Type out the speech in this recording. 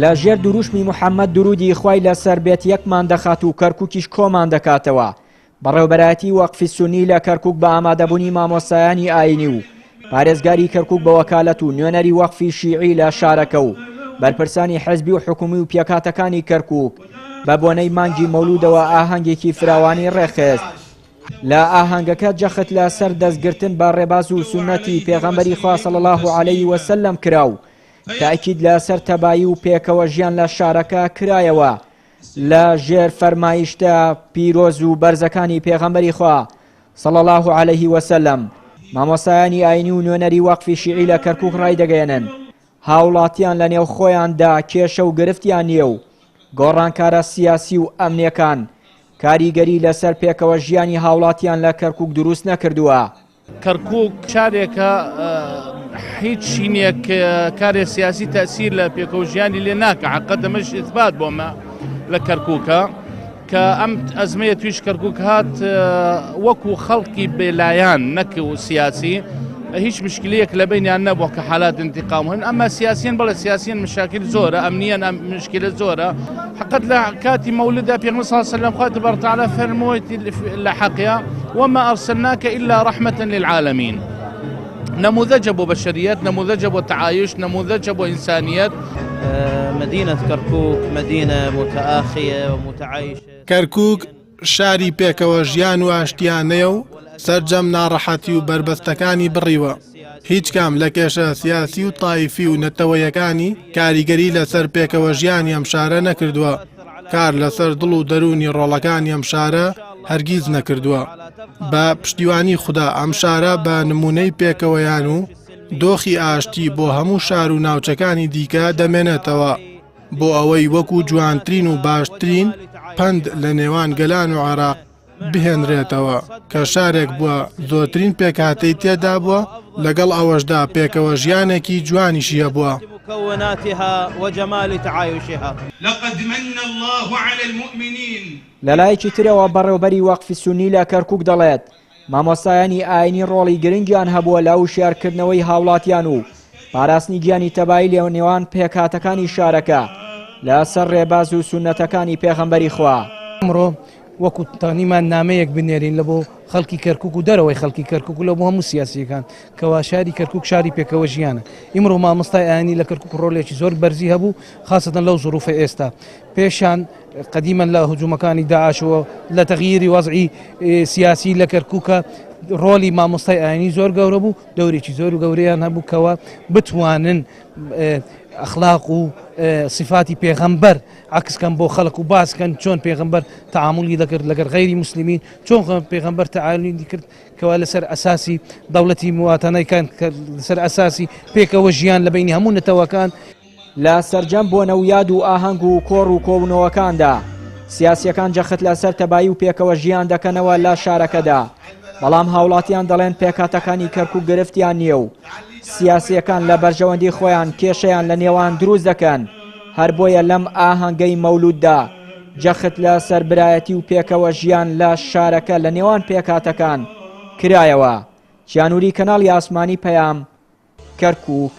لە ژێر دروشمی محەممەد درودی خوای لەسەر بێت یەکمان دەخات و کەرکووکیش کۆمان دەکاتەوە. بەڕێوەبەرایەتی وەقفی سونی لە کەرکووک بە ئامادەبوونی مامۆستایانی ئاینی و پارێزگاری کەرکووک بە وەکالەت و نوێنەری وەقفی شیعی لە شارەکە و بەرپرسانی حەزبی و حکومی و پێکاتەکانی کەرکووک بە بۆنەی مانگی مەولودەوە ئاهەنگێکی فراوانی ڕێخست. لە ئاهەنگەکە جەخت لە سەر دەستگرتن بە ڕێباز و سونەتی پێغەمبەری خوا صلی الله علیه وسلم کراو. تاکید لەسەر تەبایی و پێکەوە ژیان لە شارەکە کرایەوە لە ژێر فەرمایشتە پیرۆز و بەرزەکانی پێغەمبەری خوا صلی الله علیه وسلم. مامۆستایانی ئاینی و نوێنەری وەقفی شیعی لە کەرکووک ڕای دەگەێنن هاوڵاتیان لە نێو خۆیاندا کێشە و گرفتیان نییە و گۆڕانکارە سیاسی و ئەمنیەکان کاریگەری لەسەر پێکەوە ژیانی هاوڵاتیان لە کەرکووک دروست نەکردووە. کەرکووک شارێکە هیچ شینێک کارێ سیاسی تەسیر لە پێکەوە ژیانی لێ ناکە. حەقەت دەمەش ئیثبات بۆمە لە کەرکووکە کە ئەم ئەزمەیە تویش کەرکووک هات وەکو خەڵکی بێلایەن نەک و سیاسی هیچ مشکلەیەک لە بینیان نەبووە کە حالات انتقام هەن. ئەمە سیاسیین بەڵێ سیاسیین مشاکل زۆرە، ئەمنیەن ئەم مشکلە زۆرە. حقت لە کاتی مەولدە پێغەمبەر صلی الله علیه وسلم خوا تبارک وتعالى فەرموویەتی لە حەقیە وما أرسلناك إلا رحمة للعالمين. نموذج أبو بشريات، نموذج أبو تعايش، نموذج أبو إنسانيات. مدينة كركوك مدينة متآخية ومتعايشة. كركوك شاری پێکەوە ژیان و ئاشتیانەیە و سەرجەم ناڕەحەتی و بربەستەکانی بڕیوە. هیچ کام لە کێشە سیاسی و تایفی و نەتەوەیەکانی کاریگەری لەسەر پێکەوە ژیانی ئەم شارە نەکردووە. کار لەسەر دڵ و دەرونی ڕۆڵەکانی ئەم شارە هەرگیز نەکردووە. بە پشتیوانی خوددا ئەم شارە بە نمونەی پێکەوەیان و دۆخی ئاشتی بۆ هەموو شار و ناوچەکانی دیکە دەمێنێتەوە بۆ ئەوەی وەکو جوانترین و باشترین پند لە نێوان گەلان و عێراق بهێنرێتەوە کە شارێک بووە زۆرترین پێکهاتەی تێدا بووە لەگەڵ ئەوەشدا پێکەوە ژیانێکی جوانیشیە بووە. مكوناتها وجمال تعايشها. لقد من الله على المؤمنين. لەلایەکی ترەوە بەڕێوەبەری وەقفی سونی لە کەرکووک دەڵێت مامۆستایانی ئاینی ڕۆڵی گرنگیان هەبووە لە وشیارکردنەوەی هاوڵاتیان و پاراستنی گیانی تەبایی لە نێوان پێکهاتەکانی شارەکە لەسەر ڕێباز و سونەتەکانی پێغەمبەری خوا. ئەمڕۆ وەکو تانیمان نامەیەک بنێرین لە بۆ خەڵکی کەرکووک و دەرەوەی خەڵکی کەرکووک لە بۆ هەموو سیاسیەکان کەوا شاری کەرکووک شاری پێکەوە ژیانە. ئیمڕۆ مامۆستای ئاینی لە کەرکووک ڕۆڵێکی زۆر بەرزی هەبوو خاستەن لەو زوروفە ئێستا پێشان قەدیمەن لە هجوومەکانی داعشەوە لە تەغییری وەزعی سیاسی لە کەرکووکە ڕۆلی مامۆستای ئاینی زۆر گەورە بوو. دەورێکی زۆر و گەورەیان هەبوو کەوە بتوانن ئەخلاق و صفاتی پێغەمبەر عکسکەن بۆ خەڵک و باسکەن چۆن پێغەمبەر تەعاملی دەکرد لەگەڵ غەیری موسلیمین، چۆن پێغەمبەر تەعاملی کرد کەوا لەسەر ئەساسی دەوڵەتی مواتەنەیکان لەسەر ئەساسی پێکەوە ژیان لە بینی هەموو نەتەوەکان. لە سەرجەم بۆ نەویاد و ئاهەنگ و کۆڕ و کۆبوونەوەکاندا سیاسیەکان جەخت لەسەر تەبایی و پێکەوە ژیان دەکەنەوە لە شارەکەدا. بەڵام هاوڵاتیان دەڵێن پێکاتەکانی کەرکووک گرفتیان نییە و سیاسیەکان لە بەرژەوەندی خۆیان کێشەیان لە نێوان دروست دەکەن. هەر بۆیە لەم ئاهەنگەی مەولوددا جەخت لە سەربرایەتی و پێکەوە ژیان لە شارەکە لە نێوان پێکاتەکان کرایەوە. چیانووری کەناڵی ئاسمانی پەیام، کەرکووک.